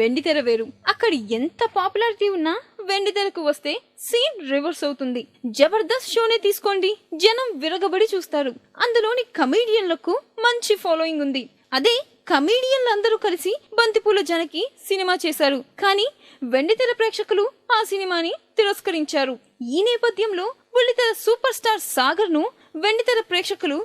వెండితెర వేరు. అక్కడ ఎంత పాపులారిటీ ఉన్నా వెండితెరకు వస్తే సీన్ రివర్స్ అవుతుంది. జబర్దస్త్ షోనే తీసుకోండి, జనం విరగబడి చూస్తారు. అందులోని కమీడియన్లకు మంచి ఫాలోయింగ్ ఉంది. అదే కమీడియన్లు అందరూ కలిసి బంతిపూల జనకి సినిమా చేశారు, కానీ వెండితెర ప్రేక్షకులు ఆ సినిమాని తిరస్కరించారు. ఈ నేపథ్యంలో బుల్లితెర సూపర్ స్టార్ సాగర్ ను వెండితెర ప్రేక్షకులు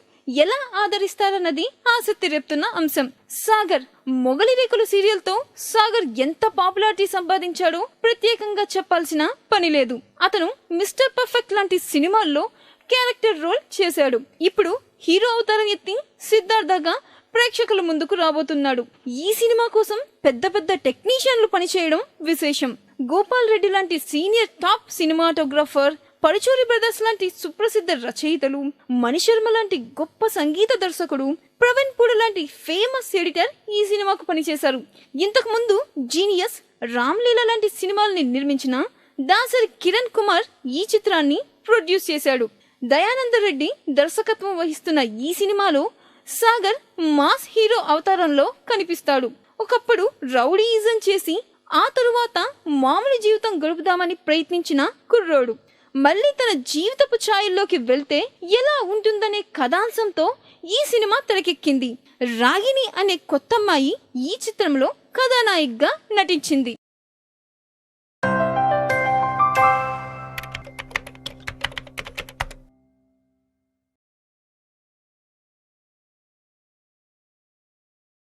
ఎలా ఆదరిస్తారన్నది ఆసక్తి రేపుతున్న అంశం. సాగర్ మొగలి రేకులు సీరియల్ తో సాగర్ ఎంత పాపులారిటీ సంపాదించాడో ప్రత్యేకంగా చెప్పాల్సిన పని లేదు. అతను మిస్టర్ పర్ఫెక్ట్ లాంటి సినిమాల్లో క్యారెక్టర్ రోల్ చేశాడు. ఇప్పుడు హీరో అవతారం ఎత్తి సిద్ధార్థగా ప్రేక్షకుల ముందుకు రాబోతున్నాడు. ఈ సినిమా కోసం పెద్ద పెద్ద టెక్నీషియన్లు పనిచేయడం విశేషం. గోపాల్ రెడ్డి లాంటి senior top cinematographer, Paruchuri brothers లాంటి సుప్రసిద్ధ రచయితలు, మణిశర్మ లాంటి గొప్ప సంగీత దర్శకుడు, ప్రవీణ్ పూడ లాంటి ఫేమస్ ఎడిటర్ ఈ సినిమాకు పనిచేశారు. ఇంతకు ముందు జీనియస్, రామ్లీలా లాంటి సినిమాల్ని నిర్మించిన దాసరి కిరణ్ కుమార్ ఈ చిత్రాన్ని ప్రొడ్యూస్ చేశాడు. దయానంద రెడ్డి దర్శకత్వం వహిస్తున్న ఈ సినిమాలో సాగర్ మాస్ హీరో అవతారంలో కనిపిస్తాడు. ఒకప్పుడు రౌడీయిజం చేసి ఆ తరువాత మామూలు జీవితం గడుపుదామని ప్రయత్నించిన కుర్రోడు మళ్ళీ తన జీవితపు ఛాయల్లోకి వెళ్తే ఎలా ఉంటుందనే కథాంశంతో ఈ సినిమా తెరకెక్కింది. రాగిణి అనే కొత్తమ్మాయి ఈ చిత్రంలో కథానాయికగా నటించింది.